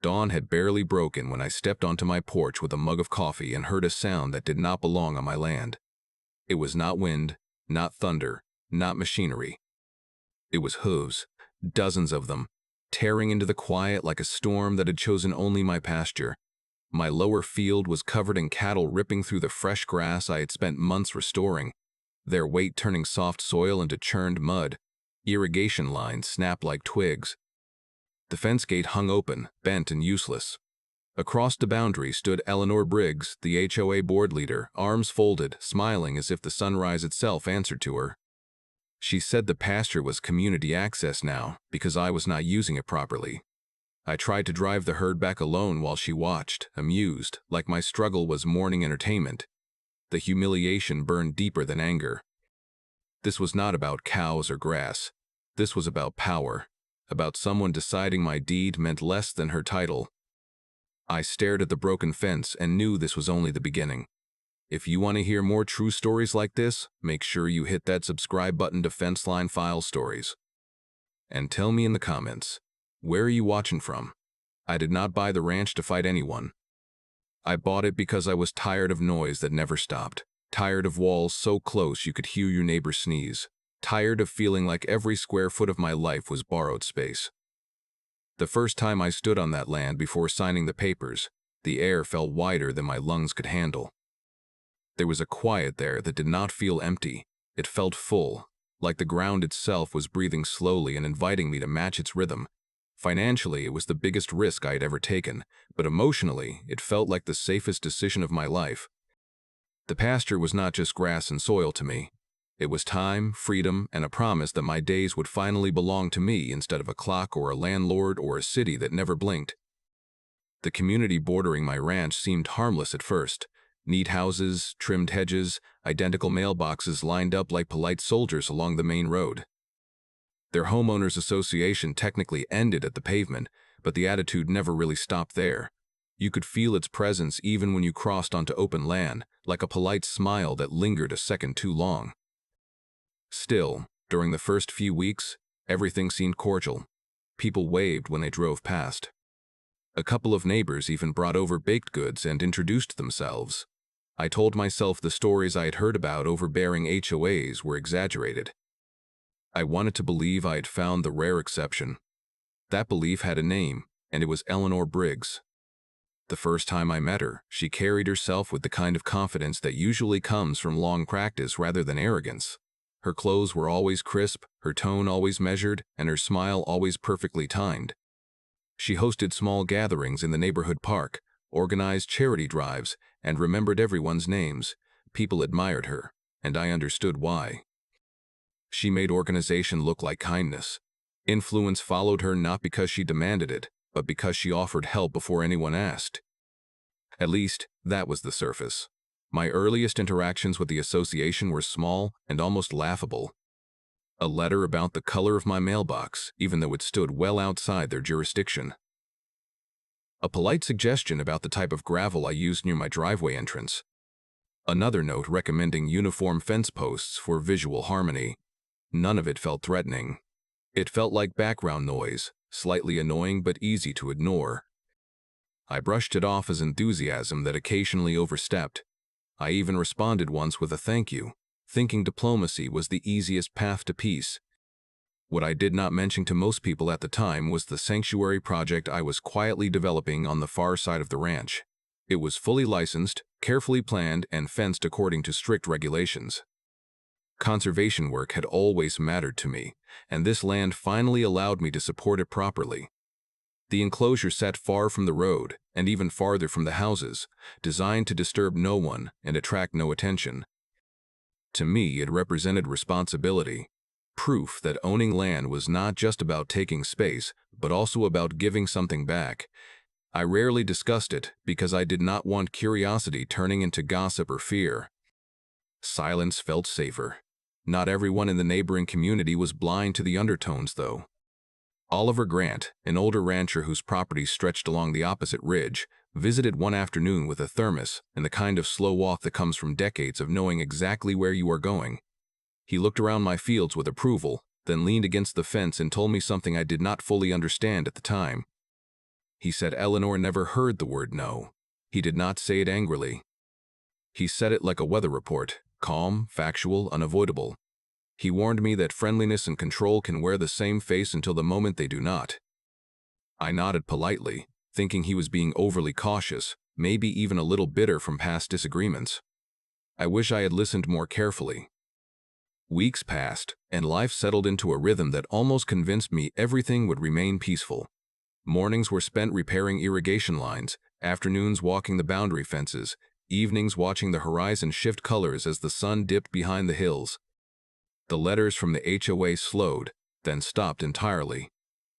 Dawn had barely broken when I stepped onto my porch with a mug of coffee and heard a sound that did not belong on my land. It was not wind, not thunder, not machinery. It was hooves, dozens of them, tearing into the quiet like a storm that had chosen only my pasture. My lower field was covered in cattle ripping through the fresh grass I had spent months restoring, their weight turning soft soil into churned mud. Irrigation lines snapped like twigs. The fence gate hung open, bent and useless. Across the boundary stood Eleanor Briggs, the HOA board leader, arms folded, smiling as if the sunrise itself answered to her. She said the pasture was community access now because I was not using it properly. I tried to drive the herd back alone while she watched, amused, like my struggle was morning entertainment. The humiliation burned deeper than anger. This was not about cows or grass. This was about power, about someone deciding my deed meant less than her title. I stared at the broken fence and knew this was only the beginning. If you want to hear more true stories like this, make sure you hit that subscribe button to Fenceline File Stories. And tell me in the comments, where are you watching from? I did not buy the ranch to fight anyone. I bought it because I was tired of noise that never stopped, tired of walls so close you could hear your neighbor sneeze, tired of feeling like every square foot of my life was borrowed space. The first time I stood on that land before signing the papers, the air felt wider than my lungs could handle. There was a quiet there that did not feel empty. It felt full, like the ground itself was breathing slowly and inviting me to match its rhythm. Financially, it was the biggest risk I had ever taken, but emotionally, it felt like the safest decision of my life. The pasture was not just grass and soil to me. It was time, freedom, and a promise that my days would finally belong to me instead of a clock or a landlord or a city that never blinked. The community bordering my ranch seemed harmless at first. Neat houses, trimmed hedges, identical mailboxes lined up like polite soldiers along the main road. Their homeowners association technically ended at the pavement, but the attitude never really stopped there. You could feel its presence even when you crossed onto open land, like a polite smile that lingered a second too long. Still, during the first few weeks, everything seemed cordial. People waved when they drove past. A couple of neighbors even brought over baked goods and introduced themselves. I told myself the stories I had heard about overbearing HOAs were exaggerated. I wanted to believe I had found the rare exception. That belief had a name, and it was Eleanor Briggs. The first time I met her, she carried herself with the kind of confidence that usually comes from long practice rather than arrogance. Her clothes were always crisp, her tone always measured, and her smile always perfectly timed. She hosted small gatherings in the neighborhood park, organized charity drives, and remembered everyone's names. People admired her, and I understood why. She made organization look like kindness. Influence followed her not because she demanded it, but because she offered help before anyone asked. At least, that was the surface. My earliest interactions with the association were small and almost laughable. A letter about the color of my mailbox, even though it stood well outside their jurisdiction. A polite suggestion about the type of gravel I used near my driveway entrance. Another note recommending uniform fence posts for visual harmony. None of it felt threatening. It felt like background noise, slightly annoying but easy to ignore. I brushed it off as enthusiasm that occasionally overstepped. I even responded once with a thank you, thinking diplomacy was the easiest path to peace. What I did not mention to most people at the time was the sanctuary project I was quietly developing on the far side of the ranch. It was fully licensed, carefully planned, and fenced according to strict regulations. Conservation work had always mattered to me, and this land finally allowed me to support it properly. The enclosure sat far from the road, and even farther from the houses, designed to disturb no one and attract no attention. To me, it represented responsibility, proof that owning land was not just about taking space, but also about giving something back. I rarely discussed it because I did not want curiosity turning into gossip or fear. Silence felt safer. Not everyone in the neighboring community was blind to the undertones, though. Oliver Grant, an older rancher whose property stretched along the opposite ridge, visited one afternoon with a thermos and the kind of slow walk that comes from decades of knowing exactly where you are going. He looked around my fields with approval, then leaned against the fence and told me something I did not fully understand at the time. He said Eleanor never heard the word no. He did not say it angrily. He said it like a weather report, calm, factual, unavoidable. He warned me that friendliness and control can wear the same face until the moment they do not. I nodded politely, thinking he was being overly cautious, maybe even a little bitter from past disagreements. I wish I had listened more carefully. Weeks passed, and life settled into a rhythm that almost convinced me everything would remain peaceful. Mornings were spent repairing irrigation lines, afternoons walking the boundary fences, evenings watching the horizon shift colors as the sun dipped behind the hills. The letters from the HOA slowed, then stopped entirely.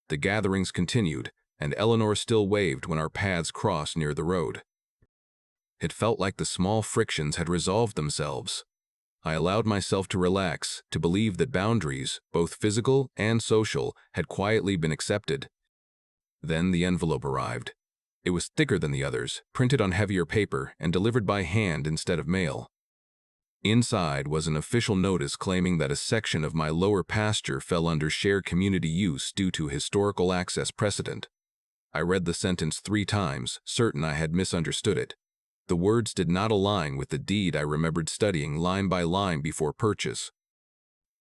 The gatherings continued, and Eleanor still waved when our paths crossed near the road. It felt like the small frictions had resolved themselves. I allowed myself to relax, to believe that boundaries, both physical and social, had quietly been accepted. Then the envelope arrived. It was thicker than the others, printed on heavier paper, and delivered by hand instead of mail. Inside was an official notice claiming that a section of my lower pasture fell under shared community use due to historical access precedent. I read the sentence 3 times, certain I had misunderstood it. The words did not align with the deed I remembered studying line by line before purchase.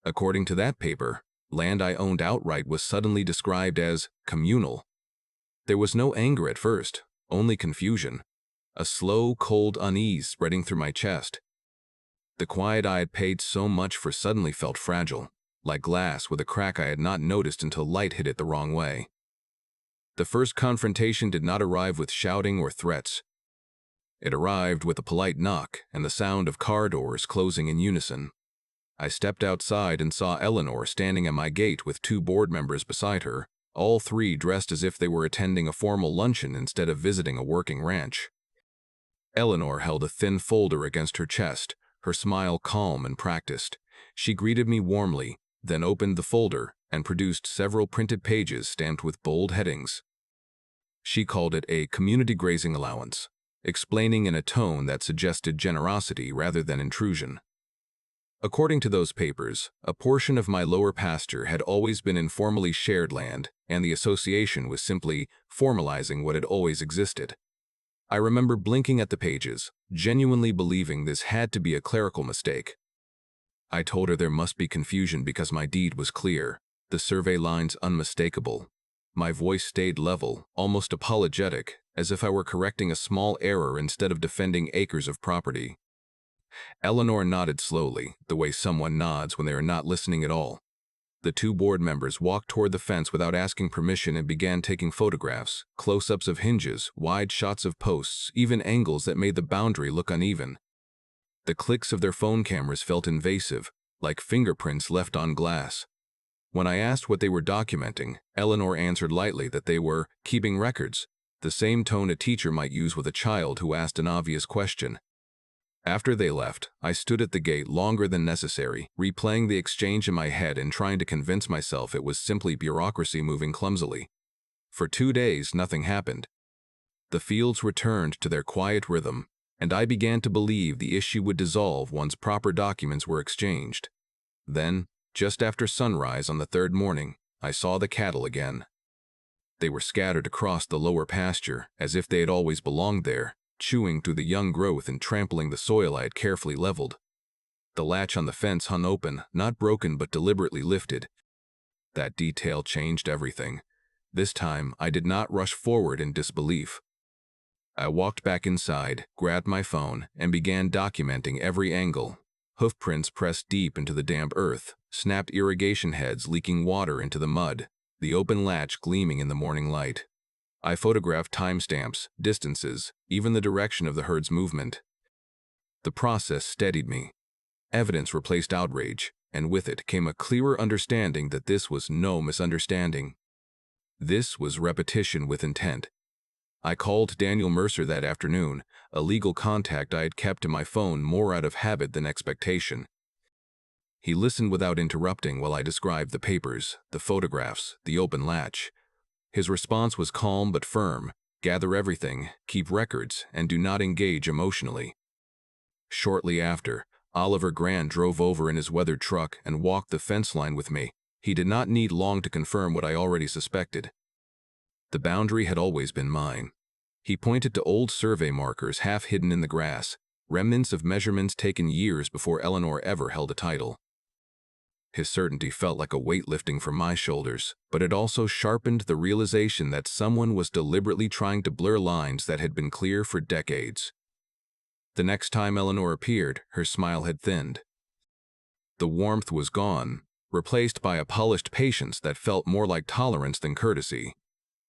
According to that paper, land I owned outright was suddenly described as communal. There was no anger at first, only confusion. A slow, cold unease spreading through my chest. The quiet I had paid so much for suddenly felt fragile, like glass with a crack I had not noticed until light hit it the wrong way. The first confrontation did not arrive with shouting or threats. It arrived with a polite knock and the sound of car doors closing in unison. I stepped outside and saw Eleanor standing at my gate with 2 board members beside her, all 3 dressed as if they were attending a formal luncheon instead of visiting a working ranch. Eleanor held a thin folder against her chest, her smile calm and practiced. She greeted me warmly, then opened the folder and produced several printed pages stamped with bold headings. She called it a community grazing allowance, explaining in a tone that suggested generosity rather than intrusion. According to those papers, a portion of my lower pasture had always been informally shared land, and the association was simply formalizing what had always existed. I remember blinking at the pages, genuinely believing this had to be a clerical mistake. I told her there must be confusion because my deed was clear, the survey lines unmistakable. My voice stayed level, almost apologetic, as if I were correcting a small error instead of defending acres of property. Eleanor nodded slowly, the way someone nods when they are not listening at all. The 2 board members walked toward the fence without asking permission and began taking photographs, close-ups of hinges, wide shots of posts, even angles that made the boundary look uneven. The clicks of their phone cameras felt invasive, like fingerprints left on glass. When I asked what they were documenting, Eleanor answered lightly that they were keeping records, the same tone a teacher might use with a child who asked an obvious question. After they left, I stood at the gate longer than necessary, replaying the exchange in my head and trying to convince myself it was simply bureaucracy moving clumsily. For 2 days, nothing happened. The fields returned to their quiet rhythm, and I began to believe the issue would dissolve once proper documents were exchanged. Then, just after sunrise on the 3rd morning, I saw the cattle again. They were scattered across the lower pasture, as if they had always belonged there, chewing through the young growth and trampling the soil I had carefully leveled. The latch on the fence hung open, not broken but deliberately lifted. That detail changed everything. This time, I did not rush forward in disbelief. I walked back inside, grabbed my phone, and began documenting every angle. Hoofprints pressed deep into the damp earth, snapped irrigation heads leaking water into the mud, the open latch gleaming in the morning light. I photographed timestamps, distances, even the direction of the herd's movement. The process steadied me. Evidence replaced outrage, and with it came a clearer understanding that this was no misunderstanding. This was repetition with intent. I called Daniel Mercer that afternoon, a legal contact I had kept in my phone more out of habit than expectation. He listened without interrupting while I described the papers, the photographs, the open latch. His response was calm but firm: gather everything, keep records, and do not engage emotionally. Shortly after, Oliver Grant drove over in his weathered truck and walked the fence line with me. He did not need long to confirm what I already suspected. The boundary had always been mine. He pointed to old survey markers half hidden in the grass, remnants of measurements taken years before Eleanor ever held a title. His certainty felt like a weight lifting from my shoulders, but it also sharpened the realization that someone was deliberately trying to blur lines that had been clear for decades. The next time Eleanor appeared, her smile had thinned. The warmth was gone, replaced by a polished patience that felt more like tolerance than courtesy.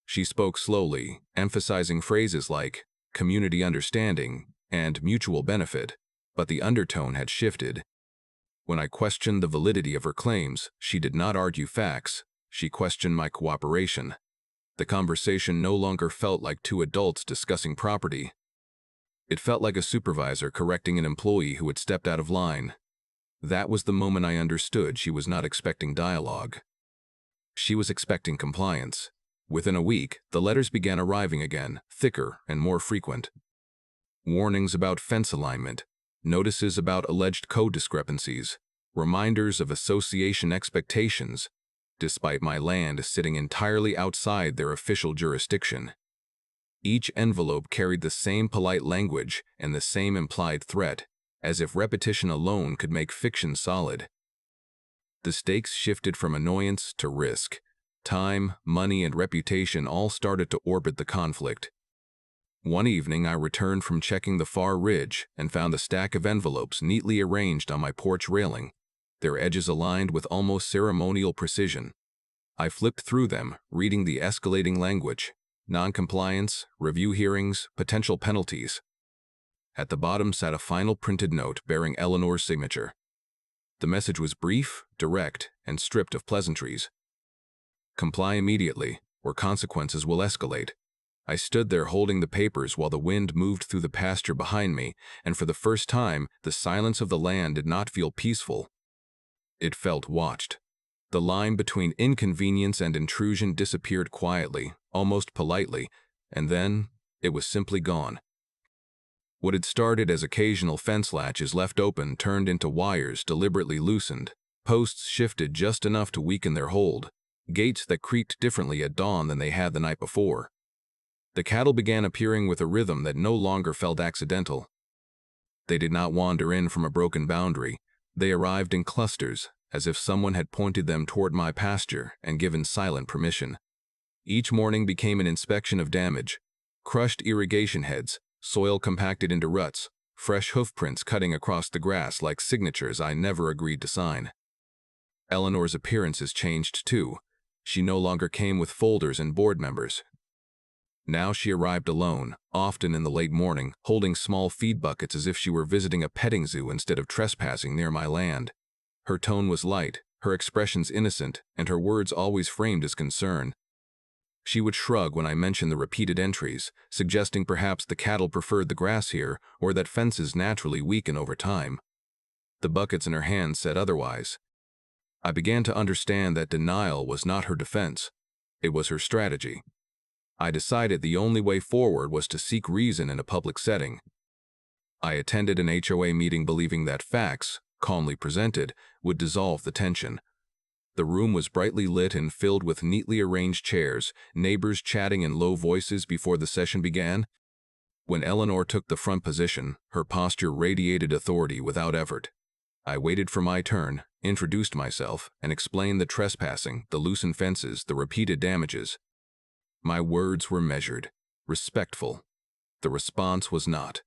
She spoke slowly, emphasizing phrases like community understanding and mutual benefit, but the undertone had shifted. When I questioned the validity of her claims, she did not argue facts, she questioned my cooperation. The conversation no longer felt like two adults discussing property. It felt like a supervisor correcting an employee who had stepped out of line. That was the moment I understood she was not expecting dialogue. She was expecting compliance. Within a week, the letters began arriving again, thicker and more frequent. Warnings about fence alignment, notices about alleged code discrepancies, reminders of association expectations, despite my land sitting entirely outside their official jurisdiction. Each envelope carried the same polite language and the same implied threat, as if repetition alone could make fiction solid. The stakes shifted from annoyance to risk. Time, money, and reputation all started to orbit the conflict. One evening, I returned from checking the far ridge and found a stack of envelopes neatly arranged on my porch railing, their edges aligned with almost ceremonial precision. I flipped through them, reading the escalating language: non-compliance, review hearings, potential penalties. At the bottom sat a final printed note bearing Eleanor's signature. The message was brief, direct, and stripped of pleasantries. Comply immediately, or consequences will escalate. I stood there holding the papers while the wind moved through the pasture behind me, and for the first time, the silence of the land did not feel peaceful. It felt watched. The line between inconvenience and intrusion disappeared quietly, almost politely, and then it was simply gone. What had started as occasional fence latches left open turned into wires deliberately loosened, posts shifted just enough to weaken their hold, gates that creaked differently at dawn than they had the night before. The cattle began appearing with a rhythm that no longer felt accidental. They did not wander in from a broken boundary. They arrived in clusters, as if someone had pointed them toward my pasture and given silent permission. Each morning became an inspection of damage: crushed irrigation heads, soil compacted into ruts, fresh hoofprints cutting across the grass like signatures I never agreed to sign. Eleanor's appearances changed too. She no longer came with folders and board members. Now she arrived alone, often in the late morning, holding small feed buckets as if she were visiting a petting zoo instead of trespassing near my land. Her tone was light, her expressions innocent, and her words always framed as concern. She would shrug when I mentioned the repeated entries, suggesting perhaps the cattle preferred the grass here or that fences naturally weaken over time. The buckets in her hands said otherwise. I began to understand that denial was not her defense. It was her strategy. I decided the only way forward was to seek reason in a public setting. I attended an HOA meeting believing that facts, calmly presented, would dissolve the tension. The room was brightly lit and filled with neatly arranged chairs, neighbors chatting in low voices before the session began. When Eleanor took the front position, her posture radiated authority without effort. I waited for my turn, introduced myself, and explained the trespassing, the loosened fences, the repeated damages. My words were measured, respectful. The response was not.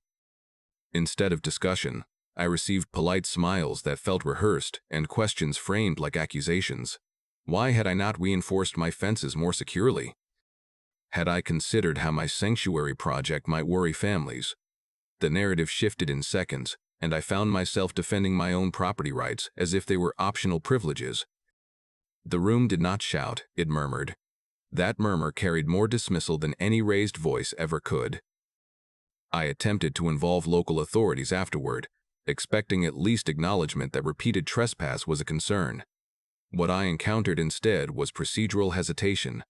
Instead of discussion, I received polite smiles that felt rehearsed and questions framed like accusations. Why had I not reinforced my fences more securely? Had I considered how my sanctuary project might worry families? The narrative shifted in seconds, and I found myself defending my own property rights as if they were optional privileges. The room did not shout, it murmured. That murmur carried more dismissal than any raised voice ever could. I attempted to involve local authorities afterward, expecting at least acknowledgement that repeated trespass was a concern. What I encountered instead was procedural hesitation.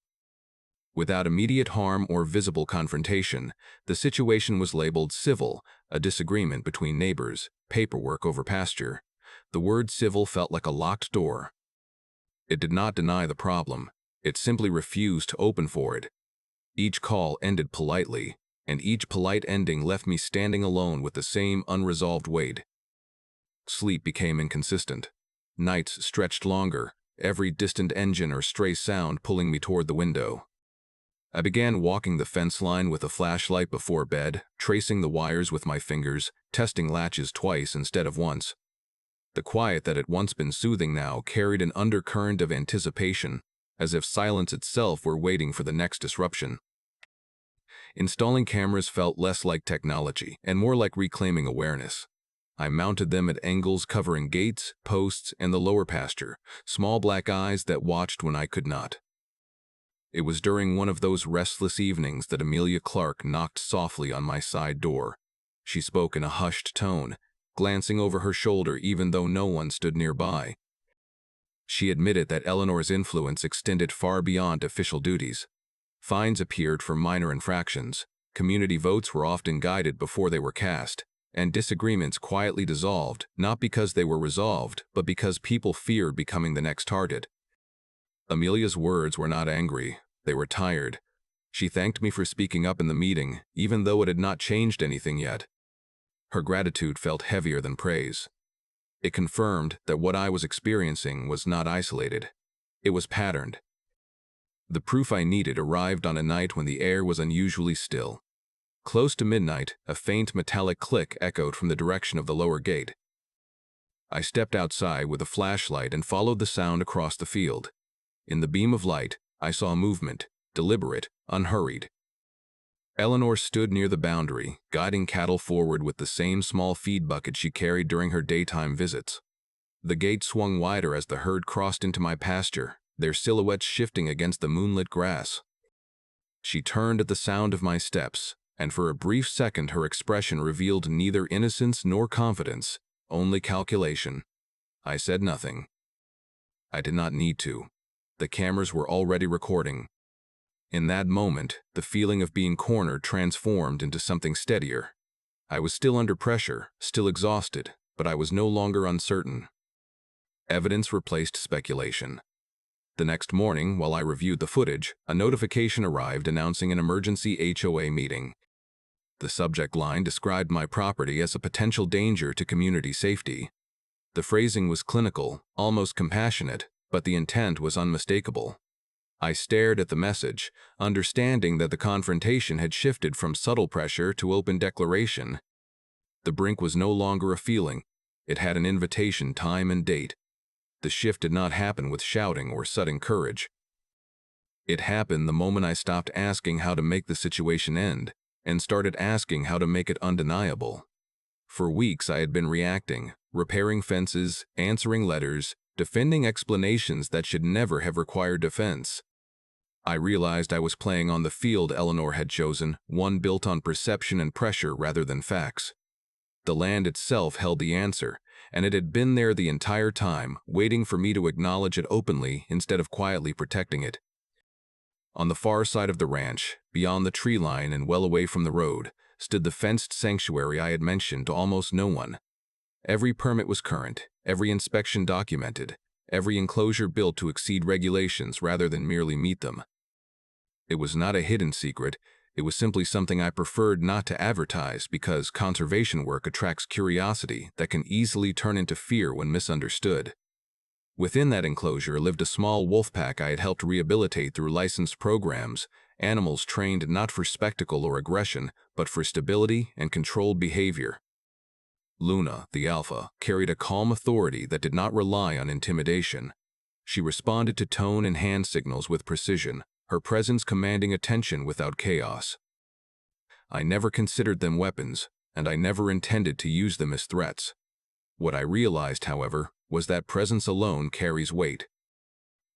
Without immediate harm or visible confrontation, the situation was labeled civil, a disagreement between neighbors, paperwork over pasture. The word civil felt like a locked door. It did not deny the problem. It simply refused to open for it. Each call ended politely, and each polite ending left me standing alone with the same unresolved weight. Sleep became inconsistent. Nights stretched longer, every distant engine or stray sound pulling me toward the window. I began walking the fence line with a flashlight before bed, tracing the wires with my fingers, testing latches twice instead of once. The quiet that had once been soothing now carried an undercurrent of anticipation, as if silence itself were waiting for the next disruption. Installing cameras felt less like technology and more like reclaiming awareness. I mounted them at angles covering gates, posts, and the lower pasture, small black eyes that watched when I could not. It was during one of those restless evenings that Amelia Clark knocked softly on my side door. She spoke in a hushed tone, glancing over her shoulder even though no one stood nearby. She admitted that Eleanor's influence extended far beyond official duties. Fines appeared for minor infractions, community votes were often guided before they were cast, and disagreements quietly dissolved, not because they were resolved, but because people feared becoming the next target. Amelia's words were not angry, they were tired. She thanked me for speaking up in the meeting, even though it had not changed anything yet. Her gratitude felt heavier than praise. It confirmed that what I was experiencing was not isolated. It was patterned. The proof I needed arrived on a night when the air was unusually still. Close to midnight, a faint metallic click echoed from the direction of the lower gate. I stepped outside with a flashlight and followed the sound across the field. In the beam of light, I saw movement, deliberate, unhurried. Eleanor stood near the boundary, guiding cattle forward with the same small feed bucket she carried during her daytime visits. The gate swung wider as the herd crossed into my pasture, their silhouettes shifting against the moonlit grass. She turned at the sound of my steps, and for a brief second her expression revealed neither innocence nor confidence, only calculation. I said nothing. I did not need to. The cameras were already recording. In that moment, the feeling of being cornered transformed into something steadier. I was still under pressure, still exhausted, but I was no longer uncertain. Evidence replaced speculation. The next morning, while I reviewed the footage, a notification arrived announcing an emergency HOA meeting. The subject line described my property as a potential danger to community safety. The phrasing was clinical, almost compassionate, but the intent was unmistakable. I stared at the message, understanding that the confrontation had shifted from subtle pressure to open declaration. The brink was no longer a feeling. It had an invitation, time and date. The shift did not happen with shouting or sudden courage. It happened the moment I stopped asking how to make the situation end and started asking how to make it undeniable. For weeks I had been reacting, repairing fences, answering letters, defending explanations that should never have required defense. I realized I was playing on the field Eleanor had chosen, one built on perception and pressure rather than facts. The land itself held the answer, and it had been there the entire time, waiting for me to acknowledge it openly instead of quietly protecting it. On the far side of the ranch, beyond the tree line and well away from the road, stood the fenced sanctuary I had mentioned to almost no one. Every permit was current, every inspection documented, every enclosure built to exceed regulations rather than merely meet them. It was not a hidden secret, it was simply something I preferred not to advertise because conservation work attracts curiosity that can easily turn into fear when misunderstood. Within that enclosure lived a small wolf pack I had helped rehabilitate through licensed programs, animals trained not for spectacle or aggression, but for stability and controlled behavior. Luna, the alpha, carried a calm authority that did not rely on intimidation. She responded to tone and hand signals with precision, her presence commanding attention without chaos. I never considered them weapons, and I never intended to use them as threats. What I realized, however, was that presence alone carries weight.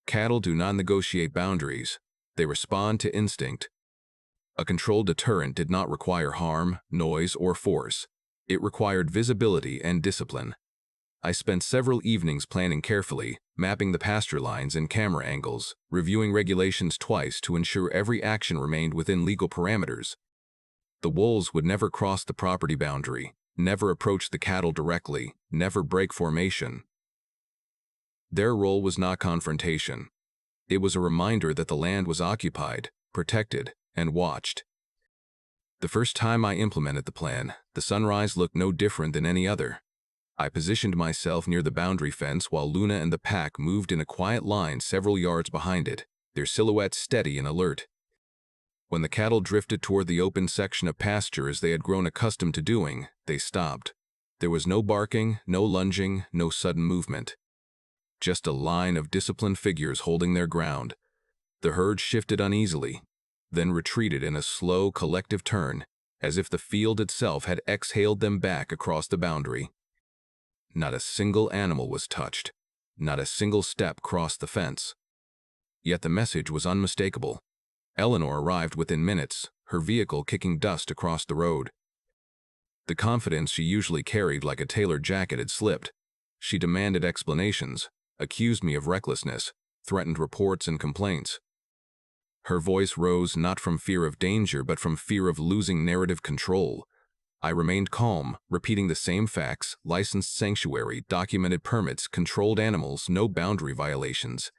Cattle do not negotiate boundaries, they respond to instinct. A controlled deterrent did not require harm, noise, or force. It required visibility and discipline. I spent several evenings planning carefully, mapping the pasture lines and camera angles, reviewing regulations twice to ensure every action remained within legal parameters. The wolves would never cross the property boundary, never approach the cattle directly, never break formation. Their role was not confrontation. It was a reminder that the land was occupied, protected, and watched. The first time I implemented the plan, the sunrise looked no different than any other. I positioned myself near the boundary fence while Luna and the pack moved in a quiet line several yards behind it, their silhouettes steady and alert. When the cattle drifted toward the open section of pasture as they had grown accustomed to doing, they stopped. There was no barking, no lunging, no sudden movement. Just a line of disciplined figures holding their ground. The herd shifted uneasily, then retreated in a slow, collective turn, as if the field itself had exhaled them back across the boundary. Not a single animal was touched. Not a single step crossed the fence. Yet the message was unmistakable. Eleanor arrived within minutes, her vehicle kicking dust across the road. The confidence she usually carried like a tailored jacket had slipped. She demanded explanations, accused me of recklessness, threatened reports and complaints. Her voice rose not from fear of danger but from fear of losing narrative control. I remained calm, repeating the same facts: licensed sanctuary, documented permits, controlled animals, no boundary violations.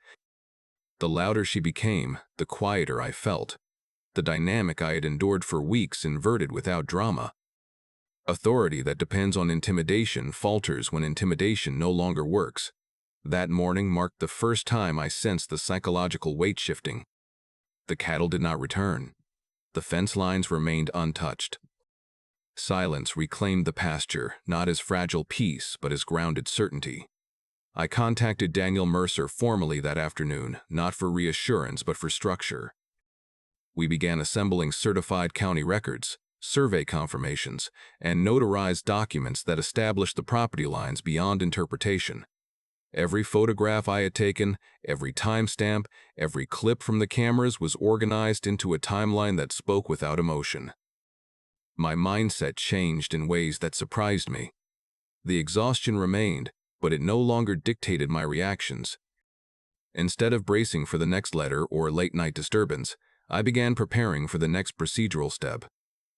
The louder she became, the quieter I felt. The dynamic I had endured for weeks inverted without drama. Authority that depends on intimidation falters when intimidation no longer works. That morning marked the first time I sensed the psychological weight shifting. The cattle did not return. The fence lines remained untouched. Silence reclaimed the pasture, not as fragile peace, but as grounded certainty. I contacted Daniel Mercer formally that afternoon, not for reassurance but for structure. We began assembling certified county records, survey confirmations, and notarized documents that established the property lines beyond interpretation. Every photograph I had taken, every timestamp, every clip from the cameras was organized into a timeline that spoke without emotion. My mindset changed in ways that surprised me. The exhaustion remained, but it no longer dictated my reactions. Instead of bracing for the next letter or late-night disturbance, I began preparing for the next procedural step.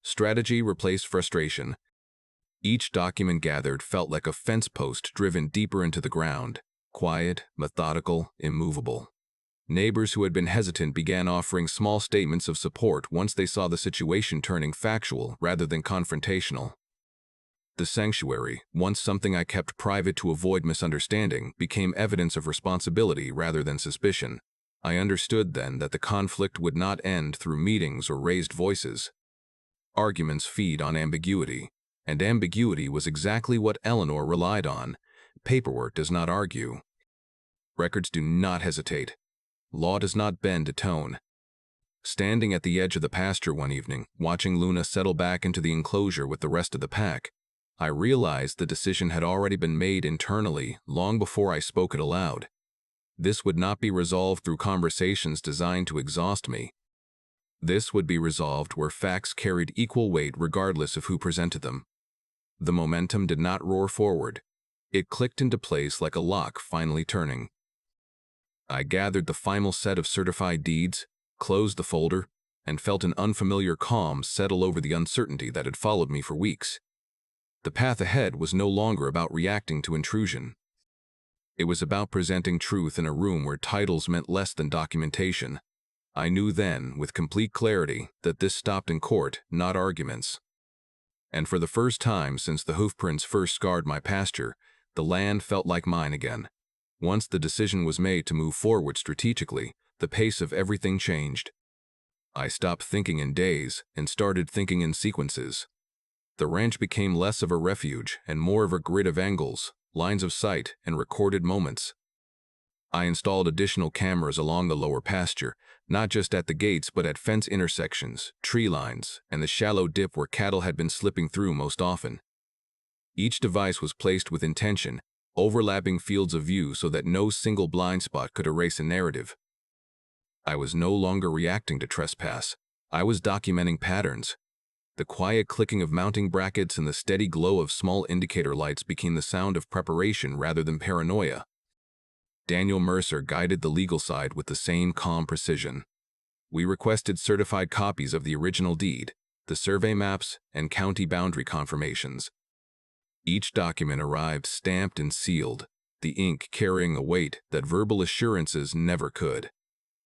Strategy replaced frustration. Each document gathered felt like a fence post driven deeper into the ground, quiet, methodical, immovable. Neighbors who had been hesitant began offering small statements of support once they saw the situation turning factual rather than confrontational. The sanctuary, once something I kept private to avoid misunderstanding, became evidence of responsibility rather than suspicion. I understood then that the conflict would not end through meetings or raised voices. Arguments feed on ambiguity, and ambiguity was exactly what Eleanor relied on. Paperwork does not argue. Records do not hesitate. Law does not bend to tone. Standing at the edge of the pasture one evening, watching Luna settle back into the enclosure with the rest of the pack, I realized the decision had already been made internally long before I spoke it aloud. This would not be resolved through conversations designed to exhaust me. This would be resolved where facts carried equal weight regardless of who presented them. The momentum did not roar forward. It clicked into place like a lock finally turning. I gathered the final set of certified deeds, closed the folder, and felt an unfamiliar calm settle over the uncertainty that had followed me for weeks. The path ahead was no longer about reacting to intrusion. It was about presenting truth in a room where titles meant less than documentation. I knew then, with complete clarity, that this stopped in court, not arguments. And for the first time since the hoofprints first scarred my pasture, the land felt like mine again. Once the decision was made to move forward strategically, the pace of everything changed. I stopped thinking in days and started thinking in sequences. The ranch became less of a refuge and more of a grid of angles, lines of sight, and recorded moments. I installed additional cameras along the lower pasture, not just at the gates but at fence intersections, tree lines, and the shallow dip where cattle had been slipping through most often. Each device was placed with intention, overlapping fields of view so that no single blind spot could erase a narrative. I was no longer reacting to trespass. I was documenting patterns. The quiet clicking of mounting brackets and the steady glow of small indicator lights became the sound of preparation rather than paranoia. Daniel Mercer guided the legal side with the same calm precision. We requested certified copies of the original deed, the survey maps, and county boundary confirmations. Each document arrived stamped and sealed, the ink carrying a weight that verbal assurances never could.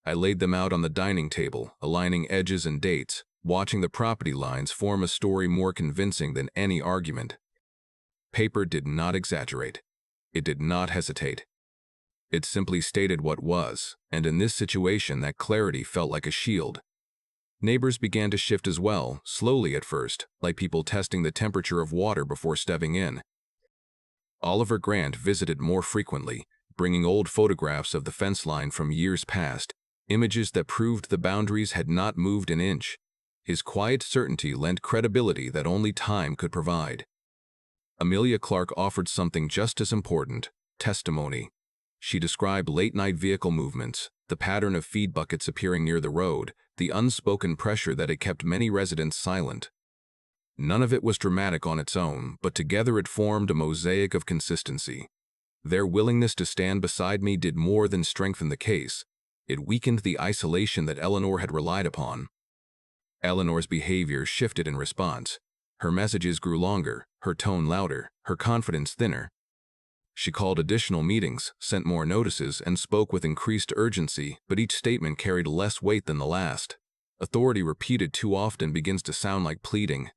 I laid them out on the dining table, aligning edges and dates, watching the property lines form a story more convincing than any argument. Paper did not exaggerate. It did not hesitate. It simply stated what was, and in this situation that clarity felt like a shield. Neighbors began to shift as well, slowly at first, like people testing the temperature of water before stepping in. Oliver Grant visited more frequently, bringing old photographs of the fence line from years past, images that proved the boundaries had not moved an inch. His quiet certainty lent credibility that only time could provide. Amelia Clark offered something just as important: testimony. She described late-night vehicle movements, the pattern of feed buckets appearing near the road, the unspoken pressure that had kept many residents silent. None of it was dramatic on its own, but together it formed a mosaic of consistency. Their willingness to stand beside me did more than strengthen the case. It weakened the isolation that Eleanor had relied upon. Eleanor's behavior shifted in response. Her messages grew longer, her tone louder, her confidence thinner. She called additional meetings, sent more notices, and spoke with increased urgency, but each statement carried less weight than the last. Authority repeated too often begins to sound like pleading.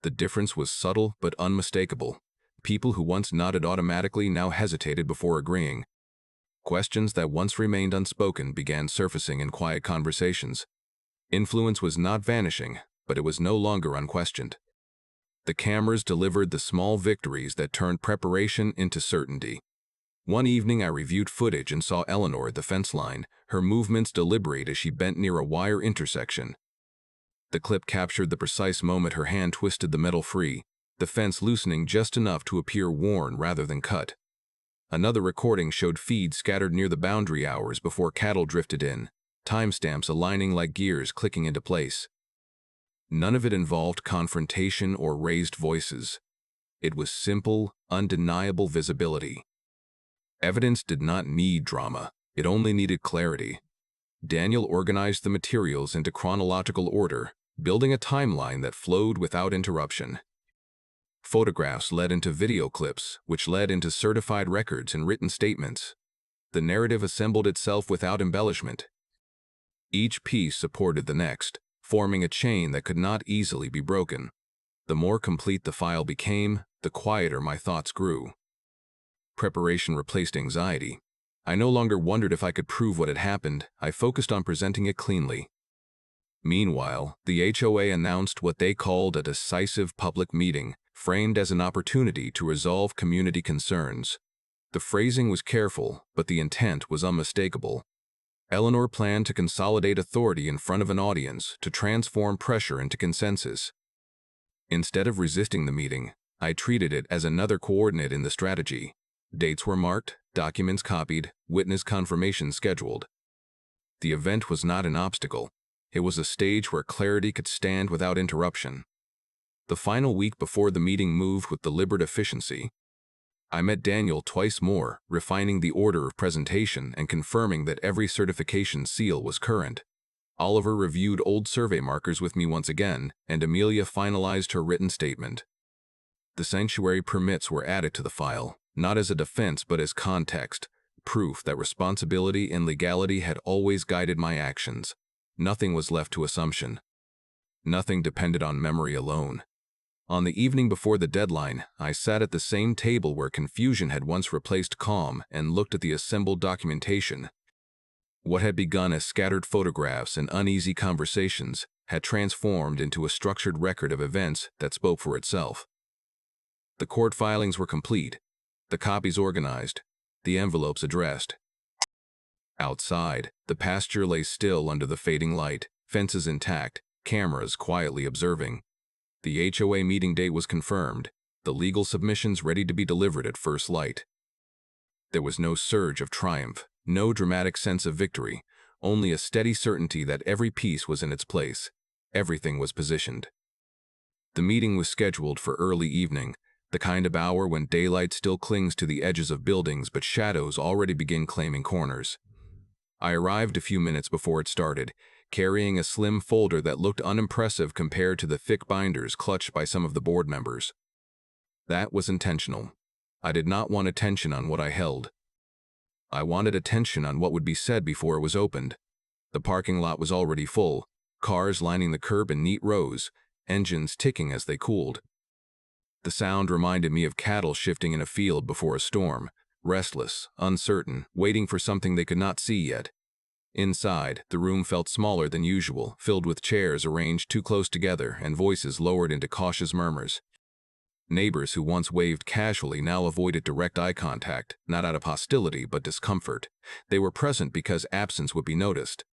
The difference was subtle but unmistakable. People who once nodded automatically now hesitated before agreeing. Questions that once remained unspoken began surfacing in quiet conversations. Influence was not vanishing, but it was no longer unquestioned. The cameras delivered the small victories that turned preparation into certainty. One evening I reviewed footage and saw Eleanor at the fence line, her movements deliberate as she bent near a wire intersection. The clip captured the precise moment her hand twisted the metal free, the fence loosening just enough to appear worn rather than cut. Another recording showed feed scattered near the boundary hours before cattle drifted in, timestamps aligning like gears clicking into place. None of it involved confrontation or raised voices. It was simple, undeniable visibility. Evidence did not need drama, it only needed clarity. Daniel organized the materials into chronological order, building a timeline that flowed without interruption. Photographs led into video clips, which led into certified records and written statements. The narrative assembled itself without embellishment. Each piece supported the next, forming a chain that could not easily be broken. The more complete the file became, the quieter my thoughts grew. Preparation replaced anxiety. I no longer wondered if I could prove what had happened. I focused on presenting it cleanly. Meanwhile, the HOA announced what they called a decisive public meeting, framed as an opportunity to resolve community concerns. The phrasing was careful, but the intent was unmistakable. Eleanor planned to consolidate authority in front of an audience, to transform pressure into consensus. Instead of resisting the meeting, I treated it as another coordinate in the strategy. Dates were marked, documents copied, witness confirmation scheduled. The event was not an obstacle. It was a stage where clarity could stand without interruption. The final week before the meeting moved with deliberate efficiency. I met Daniel twice more, refining the order of presentation and confirming that every certification seal was current. Oliver reviewed old survey markers with me once again, and Amelia finalized her written statement. The sanctuary permits were added to the file, not as a defense but as context, proof that responsibility and legality had always guided my actions. Nothing was left to assumption. Nothing depended on memory alone. On the evening before the deadline, I sat at the same table where confusion had once replaced calm and looked at the assembled documentation. What had begun as scattered photographs and uneasy conversations had transformed into a structured record of events that spoke for itself. The court filings were complete, the copies organized, the envelopes addressed. Outside, the pasture lay still under the fading light, fences intact, cameras quietly observing. The HOA meeting date was confirmed, the legal submissions ready to be delivered at first light. There was no surge of triumph, no dramatic sense of victory, only a steady certainty that every piece was in its place. Everything was positioned. The meeting was scheduled for early evening, the kind of hour when daylight still clings to the edges of buildings but shadows already begin claiming corners. I arrived a few minutes before it started, carrying a slim folder that looked unimpressive compared to the thick binders clutched by some of the board members. That was intentional. I did not want attention on what I held. I wanted attention on what would be said before it was opened. The parking lot was already full, cars lining the curb in neat rows, engines ticking as they cooled. The sound reminded me of cattle shifting in a field before a storm, restless, uncertain, waiting for something they could not see yet. Inside, the room felt smaller than usual, filled with chairs arranged too close together and voices lowered into cautious murmurs. Neighbors who once waved casually now avoided direct eye contact, not out of hostility but discomfort. They were present because absence would be noticed.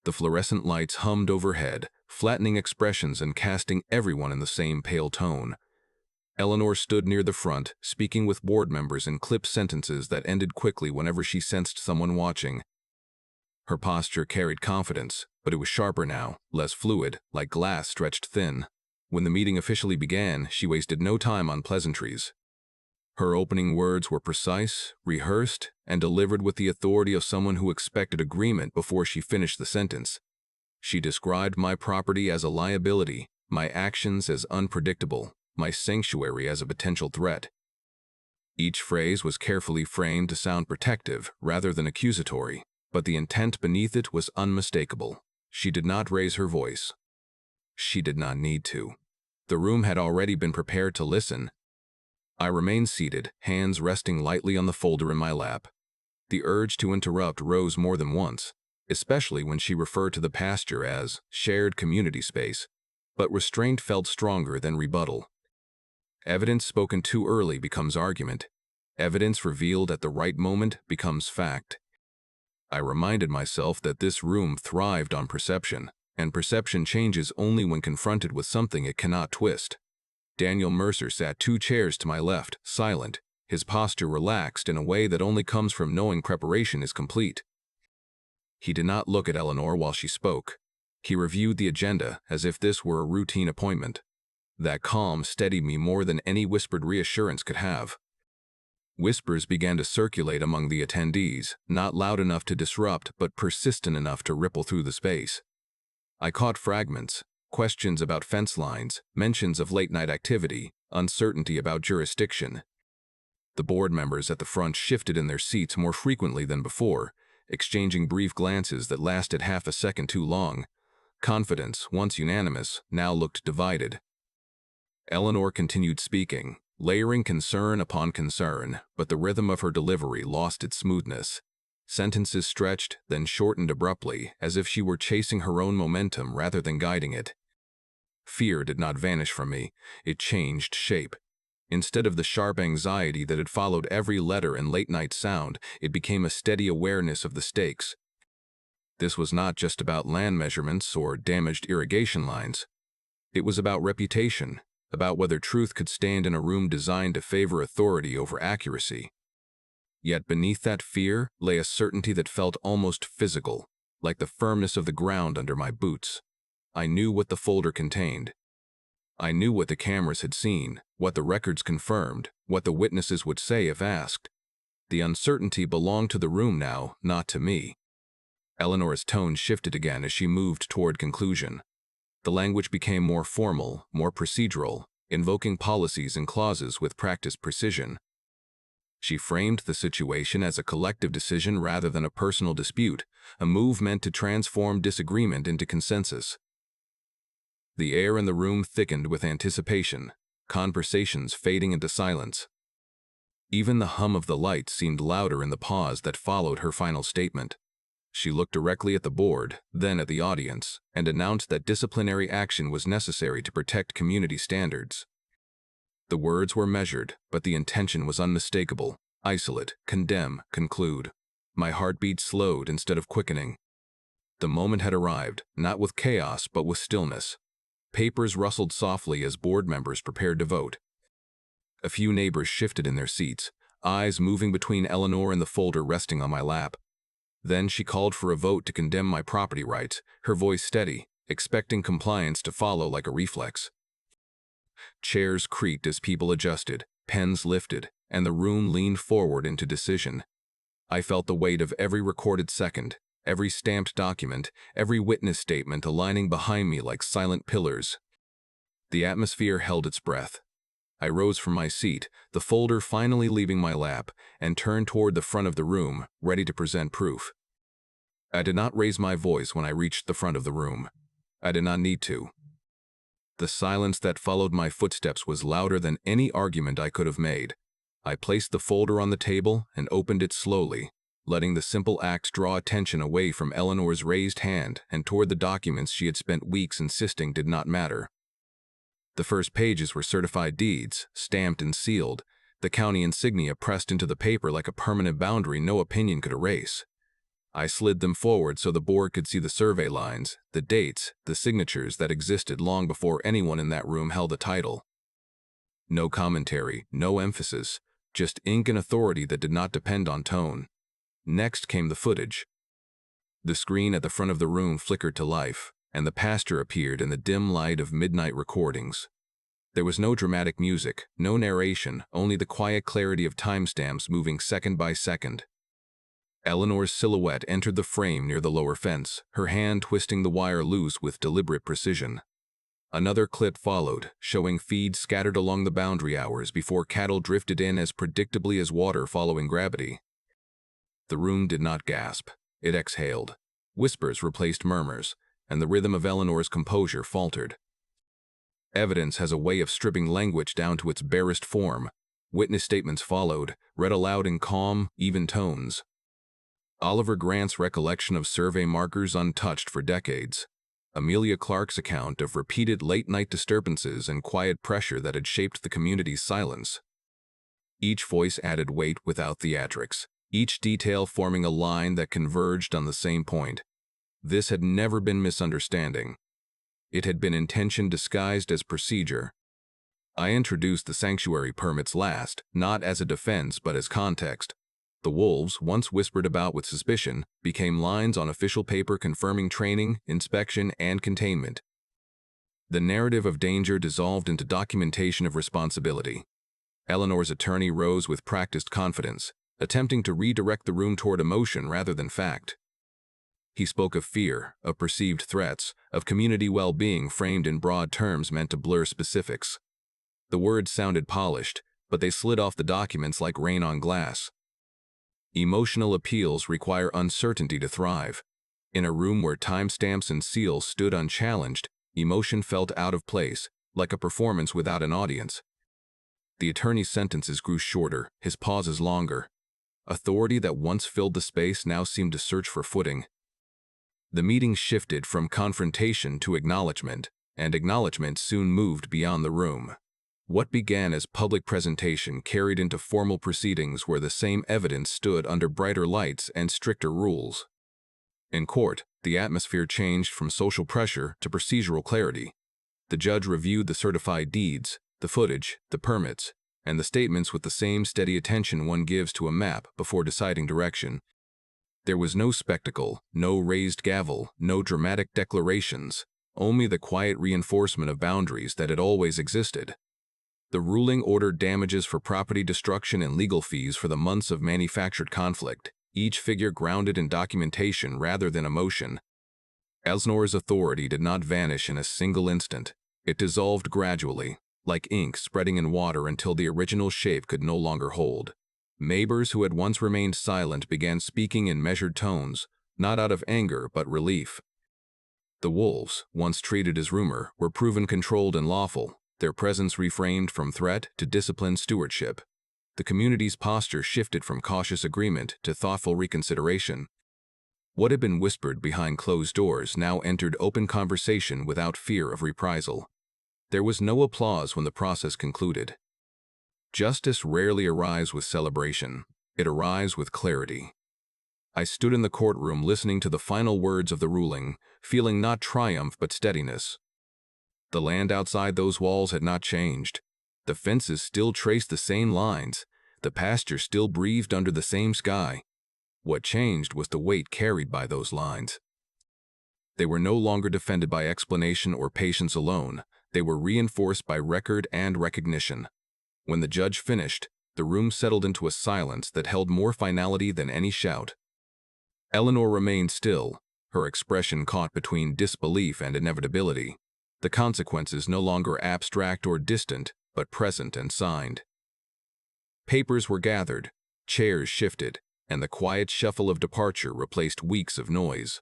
The fluorescent lights hummed overhead, flattening expressions and casting everyone in the same pale tone. Eleanor stood near the front, speaking with board members in clipped sentences that ended quickly whenever she sensed someone watching. Her posture carried confidence, but it was sharper now, less fluid, like glass stretched thin. When the meeting officially began, she wasted no time on pleasantries. Her opening words were precise, rehearsed, and delivered with the authority of someone who expected agreement before she finished the sentence. She described my property as a liability, my actions as unpredictable, my sanctuary as a potential threat. Each phrase was carefully framed to sound protective rather than accusatory, but the intent beneath it was unmistakable. She did not raise her voice. She did not need to. The room had already been prepared to listen. I remained seated, hands resting lightly on the folder in my lap. The urge to interrupt rose more than once, especially when she referred to the pasture as shared community space, but restraint felt stronger than rebuttal. Evidence spoken too early becomes argument. Evidence revealed at the right moment becomes fact. I reminded myself that this room thrived on perception, and perception changes only when confronted with something it cannot twist. Daniel Mercer sat 2 chairs to my left, silent, his posture relaxed in a way that only comes from knowing preparation is complete. He did not look at Eleanor while she spoke. He reviewed the agenda as if this were a routine appointment. That calm steadied me more than any whispered reassurance could have. Whispers began to circulate among the attendees, not loud enough to disrupt but persistent enough to ripple through the space. I caught fragments, questions about fence lines, mentions of late-night activity, uncertainty about jurisdiction. The board members at the front shifted in their seats more frequently than before, exchanging brief glances that lasted half a second too long. Confidence, once unanimous, now looked divided. Eleanor continued speaking, layering concern upon concern, but the rhythm of her delivery lost its smoothness. Sentences stretched, then shortened abruptly, as if she were chasing her own momentum rather than guiding it. Fear did not vanish from me, it changed shape. Instead of the sharp anxiety that had followed every letter and late-night sound, it became a steady awareness of the stakes. This was not just about land measurements or damaged irrigation lines. It was about reputation, about whether truth could stand in a room designed to favor authority over accuracy. Yet beneath that fear lay a certainty that felt almost physical, like the firmness of the ground under my boots. I knew what the folder contained. I knew what the cameras had seen, what the records confirmed, what the witnesses would say if asked. The uncertainty belonged to the room now, not to me. Eleanor's tone shifted again as she moved toward conclusion. The language became more formal, more procedural, invoking policies and clauses with practiced precision. She framed the situation as a collective decision rather than a personal dispute, a move meant to transform disagreement into consensus. The air in the room thickened with anticipation, conversations fading into silence. Even the hum of the lights seemed louder in the pause that followed her final statement. She looked directly at the board, then at the audience, and announced that disciplinary action was necessary to protect community standards. The words were measured, but the intention was unmistakable. Isolate, condemn, conclude. My heartbeat slowed instead of quickening. The moment had arrived, not with chaos but with stillness. Papers rustled softly as board members prepared to vote. A few neighbors shifted in their seats, eyes moving between Eleanor and the folder resting on my lap. Then she called for a vote to condemn my property rights, her voice steady, expecting compliance to follow like a reflex. Chairs creaked as people adjusted, pens lifted, and the room leaned forward into decision. I felt the weight of every recorded second, every stamped document, every witness statement aligning behind me like silent pillars. The atmosphere held its breath. I rose from my seat, the folder finally leaving my lap, and turned toward the front of the room, ready to present proof. I did not raise my voice when I reached the front of the room. I did not need to. The silence that followed my footsteps was louder than any argument I could have made. I placed the folder on the table and opened it slowly, letting the simple act draw attention away from Eleanor's raised hand and toward the documents she had spent weeks insisting did not matter. The first pages were certified deeds, stamped and sealed, the county insignia pressed into the paper like a permanent boundary no opinion could erase. I slid them forward so the board could see the survey lines, the dates, the signatures that existed long before anyone in that room held a title. No commentary, no emphasis, just ink and authority that did not depend on tone. Next came the footage. The screen at the front of the room flickered to life, and the pasture appeared in the dim light of midnight recordings. There was no dramatic music, no narration, only the quiet clarity of timestamps moving second by second. Eleanor's silhouette entered the frame near the lower fence, her hand twisting the wire loose with deliberate precision. Another clip followed, showing feeds scattered along the boundary hours before cattle drifted in as predictably as water following gravity. The room did not gasp. It exhaled. Whispers replaced murmurs, and the rhythm of Eleanor's composure faltered. Evidence has a way of stripping language down to its barest form. Witness statements followed, read aloud in calm, even tones. Oliver Grant's recollection of survey markers untouched for decades. Amelia Clark's account of repeated late-night disturbances and quiet pressure that had shaped the community's silence. Each voice added weight without theatrics, each detail forming a line that converged on the same point. This had never been misunderstanding. It had been intention disguised as procedure. I introduced the sanctuary permits last, not as a defense but as context. The wolves, once whispered about with suspicion, became lines on official paper confirming training, inspection, and containment. The narrative of danger dissolved into documentation of responsibility. Eleanor's attorney rose with practiced confidence, attempting to redirect the room toward emotion rather than fact. He spoke of fear, of perceived threats, of community well-being framed in broad terms meant to blur specifics. The words sounded polished, but they slid off the documents like rain on glass. Emotional appeals require uncertainty to thrive. In a room where timestamps and seals stood unchallenged, emotion felt out of place, like a performance without an audience. The attorney's sentences grew shorter, his pauses longer. Authority that once filled the space now seemed to search for footing. The meeting shifted from confrontation to acknowledgement, and acknowledgement soon moved beyond the room. What began as public presentation carried into formal proceedings where the same evidence stood under brighter lights and stricter rules. In court, the atmosphere changed from social pressure to procedural clarity. The judge reviewed the certified deeds, the footage, the permits, and the statements with the same steady attention one gives to a map before deciding direction. There was no spectacle, no raised gavel, no dramatic declarations, only the quiet reinforcement of boundaries that had always existed. The ruling ordered damages for property destruction and legal fees for the months of manufactured conflict, each figure grounded in documentation rather than emotion. Eleanor's authority did not vanish in a single instant. It dissolved gradually, like ink spreading in water until the original shape could no longer hold. Neighbors who had once remained silent began speaking in measured tones, not out of anger but relief. The wolves, once treated as rumor, were proven controlled and lawful, their presence reframed from threat to disciplined stewardship. The community's posture shifted from cautious agreement to thoughtful reconsideration. What had been whispered behind closed doors now entered open conversation without fear of reprisal. There was no applause when the process concluded. Justice rarely arrives with celebration. It arrives with clarity. I stood in the courtroom listening to the final words of the ruling, feeling not triumph but steadiness. The land outside those walls had not changed. The fences still traced the same lines. The pasture still breathed under the same sky. What changed was the weight carried by those lines. They were no longer defended by explanation or patience alone. They were reinforced by record and recognition. When the judge finished, the room settled into a silence that held more finality than any shout. Eleanor remained still, her expression caught between disbelief and inevitability. The consequences no longer abstract or distant, but present and signed. Papers were gathered, chairs shifted, and the quiet shuffle of departure replaced weeks of noise.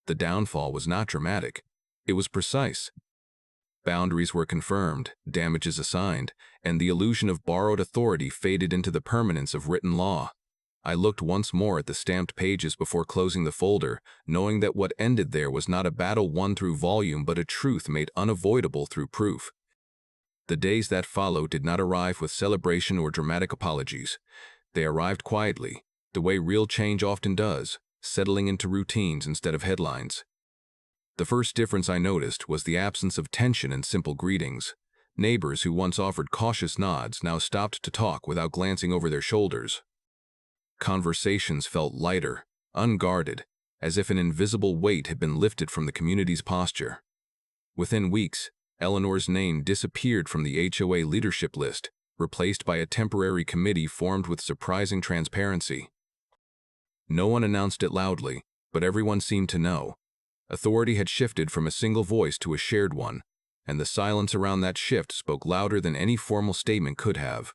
The downfall was not dramatic. It was precise. Boundaries were confirmed, damages assigned, and the illusion of borrowed authority faded into the permanence of written law. I looked once more at the stamped pages before closing the folder, knowing that what ended there was not a battle won through volume but a truth made unavoidable through proof. The days that followed did not arrive with celebration or dramatic apologies. They arrived quietly, the way real change often does, settling into routines instead of headlines. The first difference I noticed was the absence of tension and simple greetings. Neighbors who once offered cautious nods now stopped to talk without glancing over their shoulders. Conversations felt lighter, unguarded, as if an invisible weight had been lifted from the community's posture. Within weeks, Eleanor's name disappeared from the HOA leadership list, replaced by a temporary committee formed with surprising transparency. No one announced it loudly, but everyone seemed to know. Authority had shifted from a single voice to a shared one, and the silence around that shift spoke louder than any formal statement could have.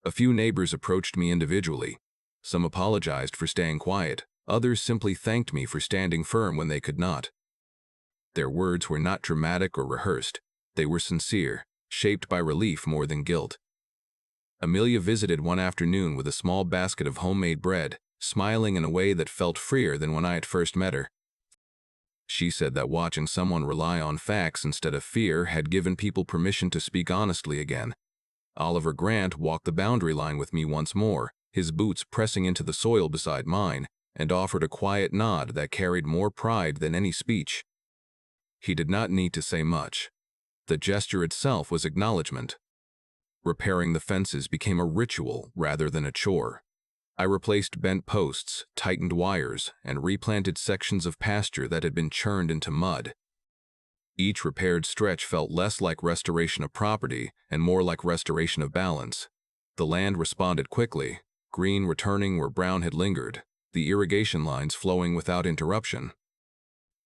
A few neighbors approached me individually. Some apologized for staying quiet, others simply thanked me for standing firm when they could not. Their words were not dramatic or rehearsed. They were sincere, shaped by relief more than guilt. Amelia visited one afternoon with a small basket of homemade bread, smiling in a way that felt freer than when I had first met her. She said that watching someone rely on facts instead of fear had given people permission to speak honestly again. Oliver Grant walked the boundary line with me once more, his boots pressing into the soil beside mine, and offered a quiet nod that carried more pride than any speech. He did not need to say much. The gesture itself was acknowledgement. Repairing the fences became a ritual rather than a chore. I replaced bent posts, tightened wires, and replanted sections of pasture that had been churned into mud. Each repaired stretch felt less like restoration of property and more like restoration of balance. The land responded quickly, green returning where brown had lingered, the irrigation lines flowing without interruption.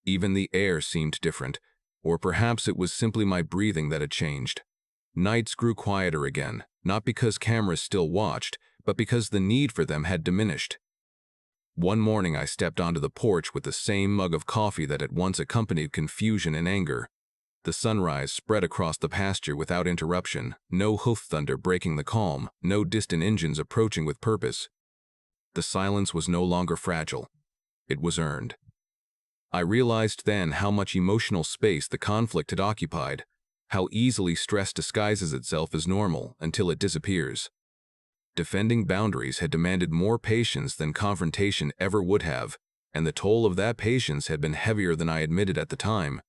Even the air seemed different, or perhaps it was simply my breathing that had changed. Nights grew quieter again, not because cameras still watched, but because the need for them had diminished. One morning I stepped onto the porch with the same mug of coffee that had once accompanied confusion and anger. The sunrise spread across the pasture without interruption, no hoof thunder breaking the calm, no distant engines approaching with purpose. The silence was no longer fragile. It was earned. I realized then how much emotional space the conflict had occupied, how easily stress disguises itself as normal until it disappears. Defending boundaries had demanded more patience than confrontation ever would have, and the toll of that patience had been heavier than I admitted at the time.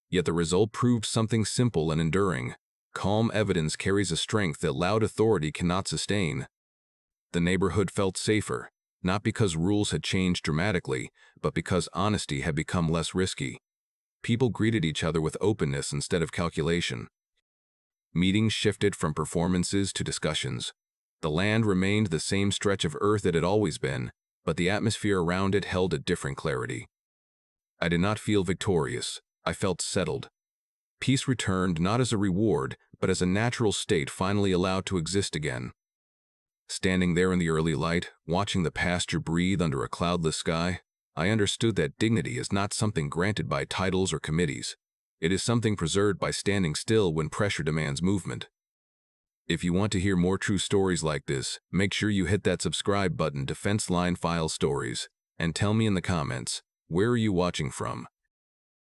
Yet the result proved something simple and enduring. Calm evidence carries a strength that loud authority cannot sustain. The neighborhood felt safer, not because rules had changed dramatically, but because honesty had become less risky. People greeted each other with openness instead of calculation. Meetings shifted from performances to discussions. The land remained the same stretch of earth it had always been, but the atmosphere around it held a different clarity. I did not feel victorious. I felt settled. Peace returned not as a reward, but as a natural state finally allowed to exist again. Standing there in the early light, watching the pasture breathe under a cloudless sky, I understood that dignity is not something granted by titles or committees. It is something preserved by standing still when pressure demands movement. If you want to hear more true stories like this, make sure you hit that subscribe button to Fence Line File Stories, and tell me in the comments, where are you watching from?